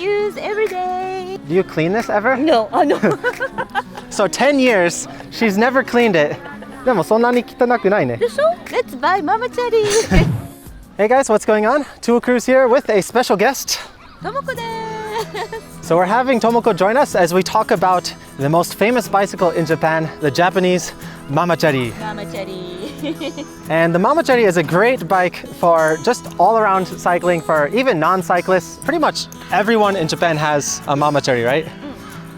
use every day. Do you clean this ever? No, no. So 10 years, she's never cleaned it. でもそんなに汚くないね。でしょ? Let's buy Mamachari. Hey guys, what's going on? Tool Cruise here with a special guest. Tomoko desu. So we're having Tomoko join us as we talk about the most famous bicycle in Japan, the Japanese Mamachari. Mamachari. And the Mamachari is a great bike for just all-around cycling for even non-cyclists. Pretty much everyone in Japan has a Mamachari, right?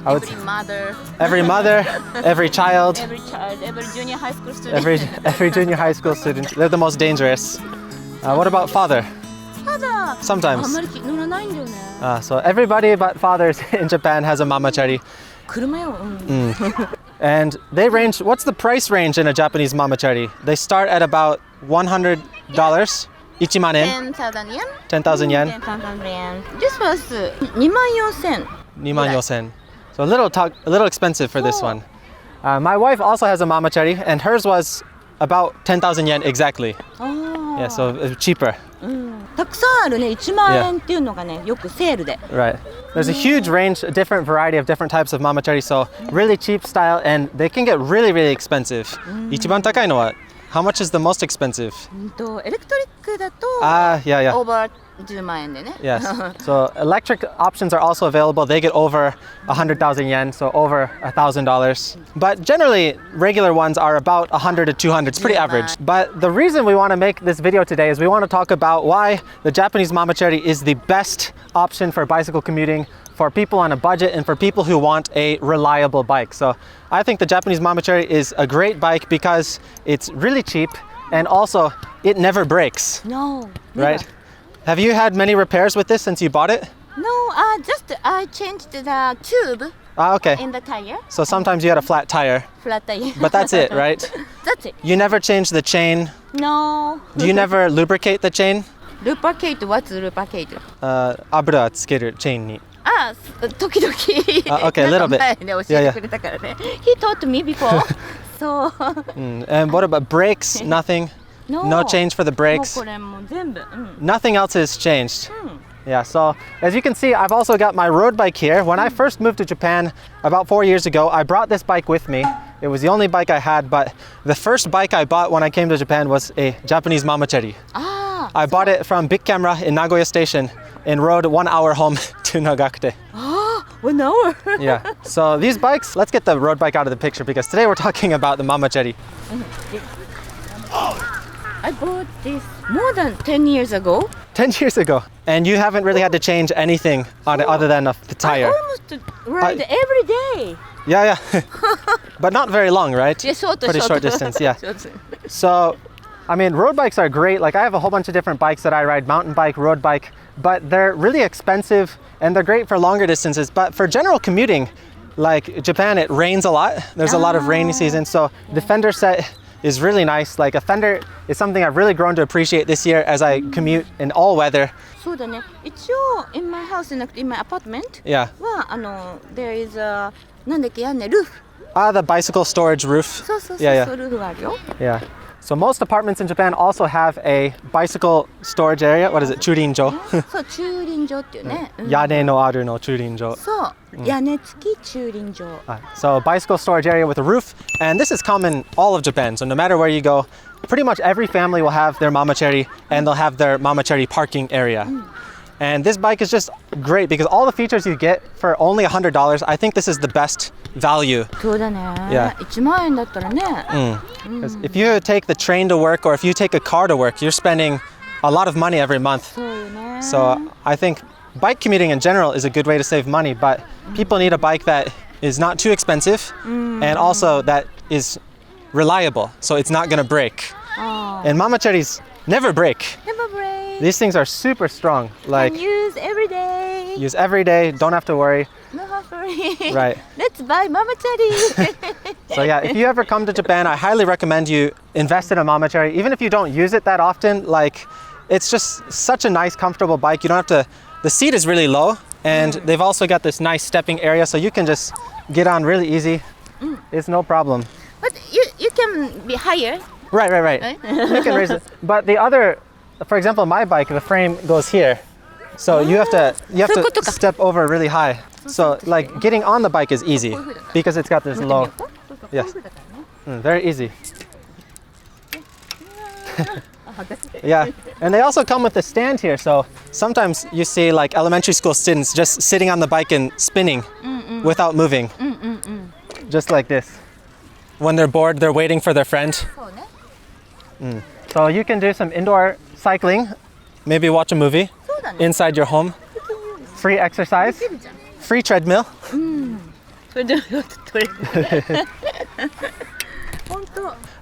Every mother. Every mother, every child. Every child, every junior high school student. Every junior high school student. They're the most dangerous. What about father? Father. Sometimes. あんまり乗らないんだよね。So everybody but fathers in Japan has a Mamachari. 車よ。And they range, what's the price range in a Japanese Mamachari? They start at about $100. 1万円 10,000 yen? 10,000 yen? 10,000 yen. This was 24,000. 24,000. So a little expensive for this one. My wife also has a Mamachari and hers was about 10,000 yen exactly. Yeah, so cheaper. たくさんあるね。1万円っていうのがね、よくセールで。Right. There's a huge range, a different variety of different types of Mamachari, so really cheap style, and they can get really, really expensive. 一番高いのは how much is the most expensive? エレクトリックだと yeah. over 10万円でね。Yes. So electric options are also available. They get over 100,000 yen, so over $1,000. But generally, regular ones are about 100 to 200. It's pretty average. But the reason we want to make this video today is we want to talk about why the Japanese Mamachari is the best option for bicycle commuting for people on a budget and for people who want a reliable bike. So I think the Japanese Mamachari is a great bike because it's really cheap and also it never breaks. No. Right? Have you had many repairs with this since you bought it? No, just I changed the tube Okay. in the tire. So sometimes you had a flat tire, Flat tire. but that's it, right? That's it. You never change the chain. No. Do you never lubricate the chain? Lubricate, what's lubricate? 油つけるチェーンに。時々。Okay, a little bit. 前ね、教えてくれたからね。He taught me before. So. And what about brakes? Nothing? No change for the もう brakes? これもう全部。Nothing else has changed. Yeah, so as you can see, I've also got my road bike here. When I first moved to Japan about 4 years ago, I brought this bike with me. It was the only bike I had, but the first bike I bought when I came to Japan was a Japanese Mamachari. I bought it from Big Camera in Nagoya Station and rode 1 hour home to Nagakute. 1 hour? Yeah, so these bikes, let's get the road bike out of the picture because today we're talking about the Mamachari. I bought this more than 10 years ago. 10 years ago. And you haven't really had to change anything on it other than the tire. I almost ride every day. Yeah. But not very long, right? Yeah, Pretty short distance, yeah. So, I mean, road bikes are great. Like I have a whole bunch of different bikes that I ride, mountain bike, road bike, but they're really expensive and they're great for longer distances. But for general commuting, like Japan, it rains a lot. There's a lot of rainy season. So the fender set is really nice. Like a fender is something I've really grown to appreciate this year as I commute in all weather. そうだね。一応 in my house じゃなくて in my apartment Yeah. はthere is a なんだっけ屋根 roof. The bicycle storage roof. そうそうそう Yeah. ルーフがあるよ。Yeah. So most apartments in Japan also have a bicycle storage area. What is it? 駐輪場。そう駐輪場っていうね。屋根のあるの駐輪場。そう屋根付き駐輪場。So bicycle storage area with a roof, and this is common all of Japan. So no matter where you go, pretty much every family will have their Mamachari, and they'll have their Mamachari parking area. And this bike is just great because all the features you get for only $100, I think this is the best value. そうだね。Yeah. 1万円だったらね。Because if you take the train to work or if you take a car to work, you're spending a lot of money every month. そうよね。 So I think bike commuting in general is a good way to save money, but people need a bike that is not too expensive and also that is reliable, so it's not going to break. And Mamacharis never break. Never break. These things are super strong. Like Can use every day. use every day, don't have to worry. No hurry. Right. Let's buy Mamachari. So yeah, if you ever come to Japan, I highly recommend you invest in a Mamachari. Even if you don't use it that often, like it's just such a nice, comfortable bike. You don't have to, the seat is really low and they've also got this nice stepping area so you can just get on really easy. It's no problem. But you can be higher. Right. You can raise it. But the other, for example, my bike, the frame goes here. So you have to Sokotoka. step over really high. So like getting on the bike is easy because it's got this low. Yes. Very easy. Yeah, and they also come with a stand here, so sometimes you see like elementary school students just sitting on the bike and spinning without moving. Just like this. When they're bored, they're waiting for their friend. So you can do some indoor cycling, maybe watch a movie inside your home. Free exercise, free treadmill.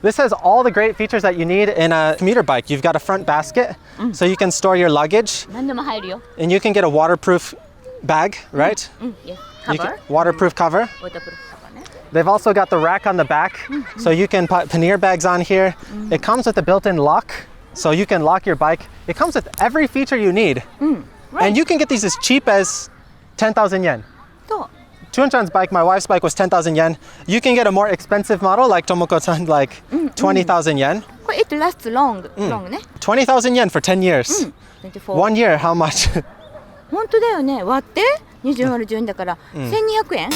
This has all the great features that you need in a commuter bike. You've got a front basket, so you can store your luggage, 何でも入るよ。 and you can get a waterproof bag, right? Yes. You Cover. can- waterproof cover. Waterproof cover ね。 They've also got the rack on the back, so you can put pannier bags on here. It comes with a built-in lock, so you can lock your bike. It comes with every feature you need. And you can get these as cheap as 10,000 yen. そう。 Chuan-chan's bike, my wife's bike, was 10,000 yen. You can get a more expensive model like Tomoko-san, like 20,000 yen. これ it lasts long ね。 20,000 yen for 10 years. 24 1 year, how much? 本当だよね。割って20割る12だから1200円？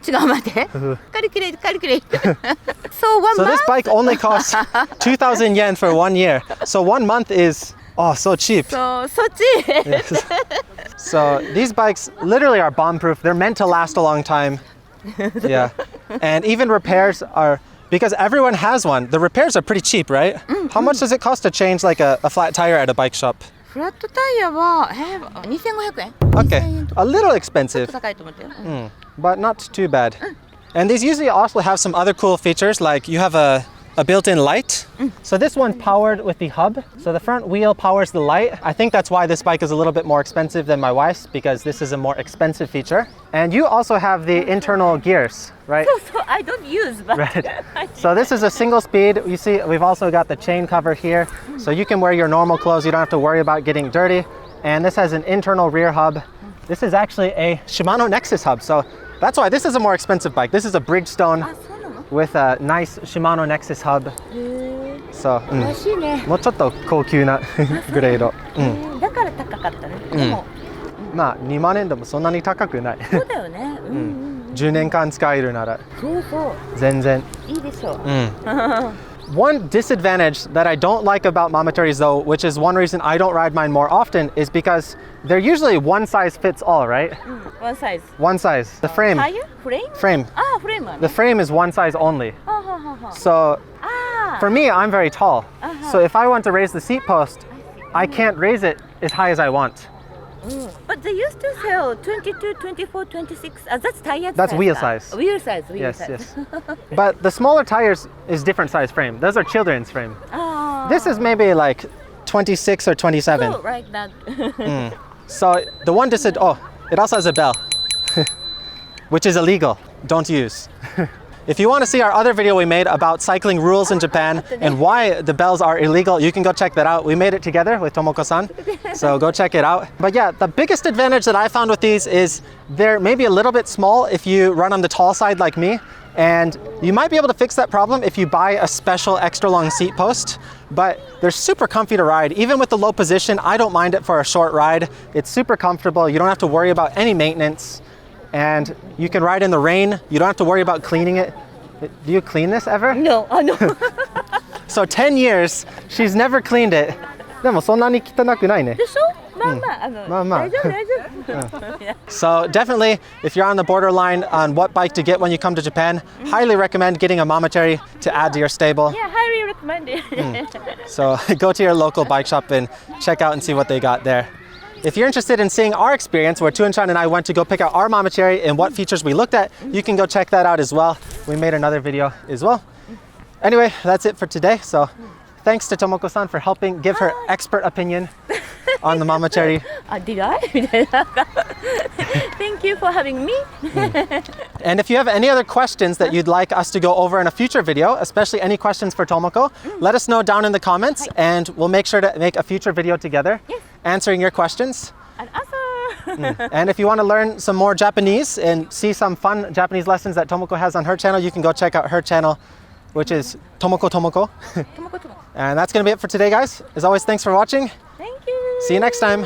違う待って。カリキュレイト。So one So month? this bike only costs 2,000 yen for 1 year. So 1 month is, so cheap. So cheap. So these bikes literally are bomb-proof. They're meant to last a long time. Yeah. And even repairs are, because everyone has one, the repairs are pretty cheap, right? How much does it cost to change like a flat tire at a bike shop? フラットタイヤは2500円。 Okay, 2000円とか a little ちょっ expensive, と高いと思ったよ。 but not too bad. And these usually also have some other cool features, like you have a built-in light. So this one powered with the hub. So the front wheel powers the light. I think that's why this bike is a little bit more expensive than my wife's, because this is a more expensive feature. And you also have the internal gears, right? So I don't use, but Right. So this is a single speed. You see, we've also got the chain cover here. So you can wear your normal clothes. You don't have to worry about getting dirty. And this has an internal rear hub. This is actually a Shimano Nexus hub. So that's why this is a more expensive bike. This is a Bridgestone あ、そうなの？ with a nice Shimano Nexus hub. へ So, え。らしいね。もうちょっと高級なグレード。だから高かったね。でもまあ2万円でもそんなに高くない。そうだよね。10年間使えるならそうそう。全然。いいでしょう。 One disadvantage that I don't like about Mamacharis though, which is one reason I don't ride mine more often, is because they're usually one size fits all, right? One size. One size. The frame. タイヤ？フレーム？ Frame. あ、フレームは The ね。 frame is one size only. はははは。 So あ for me, I'm very tall. So if I want to raise the seat post, I can't raise it as high as I want. But they used to sell 22, 24, 26. That's tire size. That's wheel size. Wheel size. Yes, yes. But the smaller tires is different size frame. Those are children's frame. あ This is maybe like 26 or 27. So like that. So the one it also has a bell, which is illegal. Don't use. If you want to see our other video we made about cycling rules in Japan and why the bells are illegal, you can go check that out. We made it together with Tomoko-san, so go check it out. But yeah, the biggest advantage that I found with these is they're maybe a little bit small if you run on the tall side like me, and you might be able to fix that problem if you buy a special extra long seat post, but they're super comfy to ride. Even with the low position, I don't mind it for a short ride. It's super comfortable. You don't have to worry about any maintenance. And you can ride in the rain. You don't have to worry about cleaning it. Do you clean this ever? No, no. So 10 years, she's never cleaned it. でもそんなに汚くないね。でしょ？まあまあ、まあ大丈夫。So definitely, if you're on the borderline on what bike to get when you come to Japan, highly recommend getting a Mamachari to add to your stable. Yeah, highly recommend it. So go to your local bike shop and check out and see what they got there. If you're interested in seeing our experience where Tuan-chan and I went to go pick out our Mamachari and what features we looked at, you can go check that out as well. We made another video as well. Anyway, that's it for today. So thanks to Tomoko-san for helping give her expert opinion on the Mamachari. Did I? Thank you for having me. And if you have any other questions that you'd like us to go over in a future video, especially any questions for Tomoko, let us know down in the comments and we'll make sure to make a future video together answering your questions. And also, And if you want to learn some more Japanese and see some fun Japanese lessons that Tomoko has on her channel, you can go check out her channel, which is Tomoko. Tomoko. And that's going to be it for today, guys. As always, thanks for watching. Thank you. See you next time.